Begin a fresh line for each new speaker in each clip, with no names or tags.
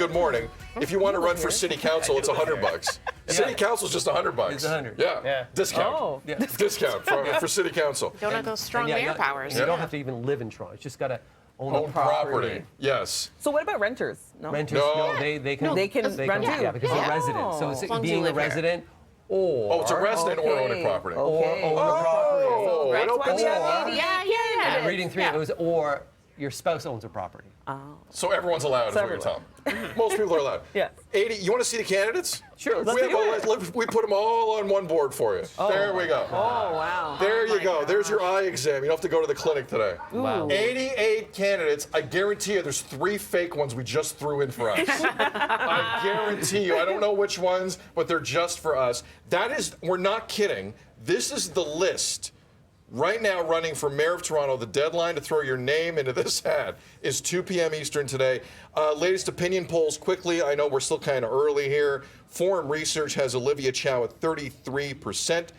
Good morning. If you want to run for city council, it's $100. City council is just $100.
It's 100.
Yeah. Discount.
Oh.
Yeah.
Discount for city council.
Don't have those strong mayor powers.
You don't have to even live in Toronto. You just got to own
Own property. Yes.
So what about renters? No.
Renters,
No.
they can.
They can rent too.
Yeah, because they're
Yeah.
residents. So it's
As long as you
being a
live here.
resident or.
Oh, it's a resident or owning property.
Or own a property.
Oh,
That's
it
why we
opens
have
up.
88
Yeah, yeah.
candidates.
Reading through it was or your spouse owns a property.
So everyone's allowed, is what you're telling me. Most people are allowed.
Yeah.
80. You want to see the candidates?
Sure, let's
We,
do
we put them all on one board for you. There we go.
Oh, wow.
There you go. There's your eye exam. You don't have to go to the clinic today.
Wow.
88 candidates. I guarantee you there's 3 fake ones we just threw in for us. I guarantee you. I don't know which ones, but they're just for us. That is, we're not kidding. This is the list. Right now, running for mayor of Toronto, the deadline to throw your name into this hat is 2 p.m. Eastern today. Latest opinion polls quickly. I know we're still kind of early here. Forum Research has Olivia Chow at 33%.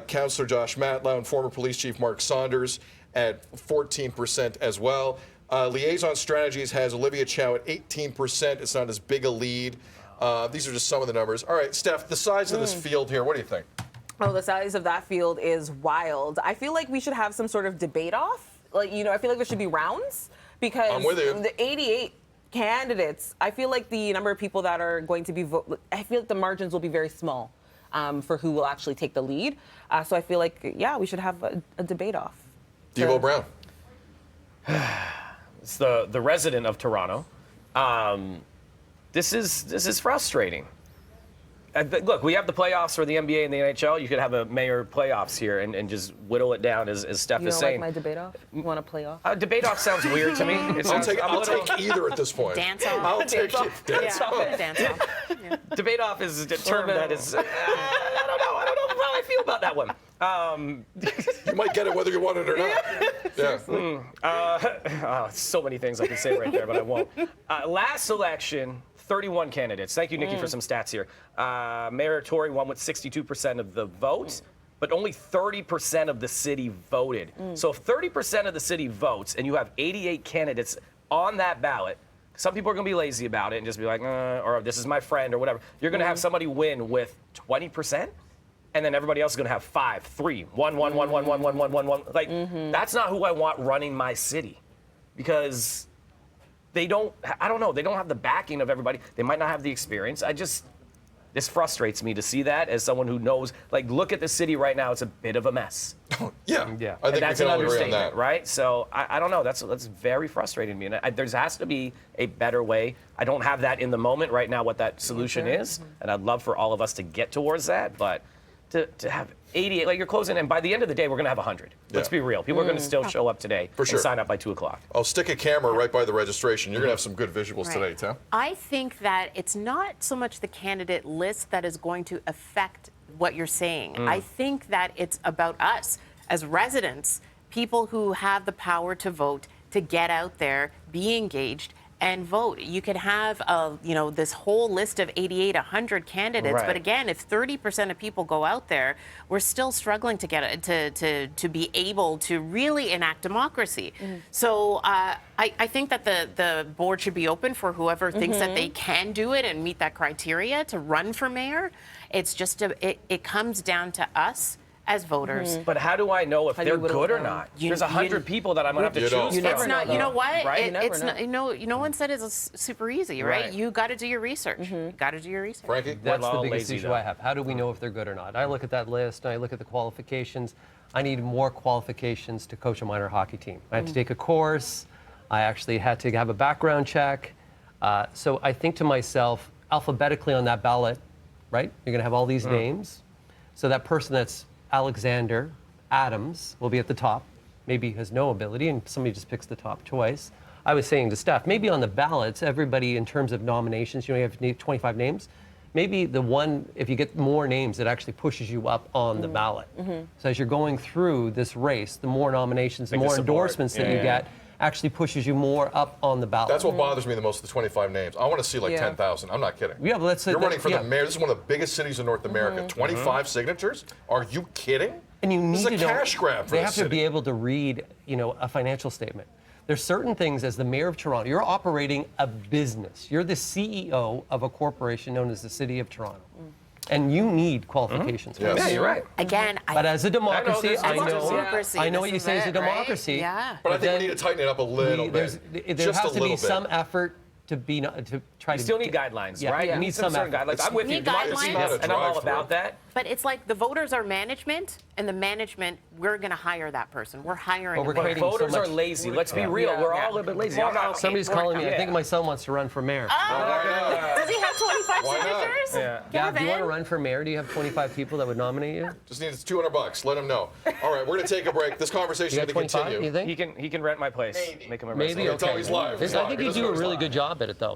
Councillor Josh Matlow and former police chief Mark Saunders at 14% as well. Liaison Strategies has Olivia Chow at 18%. It's not as big a lead. These are just some of the numbers. All right, Steph, the size of this field here, what do you think?
Oh, the size of that field is wild. I feel like we should have some sort of debate off. Like, I feel like there should be rounds because
I'm with you.
the 88 candidates, I feel like the number of people that are going to be I feel like the margins will be very small for who will actually take the lead. So I feel like, we should have a debate off.
Devo Brown.
It's the resident of Toronto. This is frustrating. Look, we have the playoffs for the NBA and the NHL. You could have a mayor playoffs here and just whittle it down, as Steph
You
is
don't
saying.
like my debate off? You want to play off?
Debate off sounds weird to me.
I'll take either at this point.
Dance off.
I'll take it. Dance
Yeah,
off.
dance off. Yeah.
Debate off is a term that is. I don't know how I feel about that one.
You might get it whether you want it or not. Yeah.
So many things I can say right there, but I won't. Last election, 31 candidates. Thank you, Nikki, for some stats here. Mayor Tory won with 62% of the vote, but only 30% of the city voted. So if 30% of the city votes and you have 88 candidates on that ballot, some people are going to be lazy about it and just be like, or this is my friend or whatever. You're going to have somebody win with 20%. And then everybody else is going to have 5, 3, 1, 1, 1, 1, 1, 1, 1, 1, 1. Like, that's not who I want running my city. Because I don't know, they don't have the backing of everybody. They might not have the experience. This frustrates me to see that as someone who knows, like, look at the city right now, it's a bit of a mess.
Yeah.
And
I think
that's
we
an
can all agree on
understatement,
that.
right? So I don't know, that's very frustrating to me. And there has to be a better way. I don't have that in the moment right now, what that solution is. And I'd love for all of us to get towards that, but to have 88, like you're closing, and by the end of the day, we're going to have 100. Let's be real. People are going to still show up today
For sure.
and sign up by 2 o'clock.
I'll stick a camera right by the registration. You're going to have some good visuals today,
Right.
Tam.
I think that it's not so much the candidate list that is going to affect what you're saying. I think that it's about us as residents, people who have the power to vote, to get out there, be engaged, and vote. You could have, this whole list of 88, 100 candidates,
Right.
but again, if 30% of people go out there, we're still struggling to get to be able to really enact democracy. So I think that the board should be open for whoever thinks that they can do it and meet that criteria to run for mayor. It's just it comes down to us as voters.
But how do I know if
do
they're
you whittle
good
it
or
down?
not? There's 100 people that I'm going to have to
You don't.
choose
You
from.
never
It's not,
know,
you know
though.
what?
Right?
You never
It's
know.
not, no one said it's super easy, right?
Right.
You got to do your research. You got to do your research.
Frankie?
That's
We're
the
all
biggest
lazy,
issue
though.
I have. How do we know if they're good or not? I look at that list and I look at the qualifications. I need more qualifications to coach a minor hockey team. I had to take a course. I actually had to have a background check. So I think to myself, alphabetically on that ballot, right? You're going to have all these names. So that person that's Alexander Adams will be at the top. Maybe has no ability and somebody just picks the top choice. I was saying to Steph, maybe on the ballots, everybody in terms of nominations, you have 25 names. Maybe the one, if you get more names, it actually pushes you up on the ballot. So as you're going through this race, the more nominations, the
Like the
more
support.
endorsements that you get actually pushes you more up on the ballot.
That's what bothers me the most, the 25 names. I want to see like
Yeah.
10,000. I'm not kidding.
Yeah, but let's say
You're
that-
running for
yeah.
the mayor. This is one of the biggest cities in North America. 25 signatures? Are you kidding?
And you
This
need
is
to
a
know,
cash grab for
they
the
have to
city.
be able to read, a financial statement. There's certain things as the mayor of Toronto, you're operating a business. You're the CEO of a corporation known as the City of Toronto. And you need qualifications.
Yes.
Yeah, you're right.
Again,
But as a democracy,
there's
I
democracy.
know what
This
you
is
say is a
it, right?
democracy.
Yeah.
But I think we
then
need to tighten it up a little
there
bit.
has
Just a
to
little
be
bit.
some effort to try
You
to
still need
get-
guidelines,
yeah,
right?
you
You
need
need some
some
certain
effort.
guidelines. I'm with you.
Need
Democracy,
guidelines.
It's
and
not
I'm
a
all about
drive-through.
that.
But it's like the voters are management, and the management, we're going to hire that person. We're hiring.
But we're
a person.
creating so
Voters are
much-
lazy. Let's be real. We're all a little bit lazy. I'm not-
Somebody's calling me. I
Yeah.
think my son wants to run for mayor.
Does he have 25
Why not?
signatures?
Yeah.
Gab, do you want to
Kevin?
run for mayor? Do you have 25 people that would nominate you?
Just need $200. Let him know. All right, we're going to take a break. This conversation
You
is
got
going to
25, you
continue.
think?
He can rent my place.
Maybe.
Make him a
Maybe,
resident.
It's always live. It's
I
live.
think
It
you
doesn't
do a
always
really
live.
good job at it, though.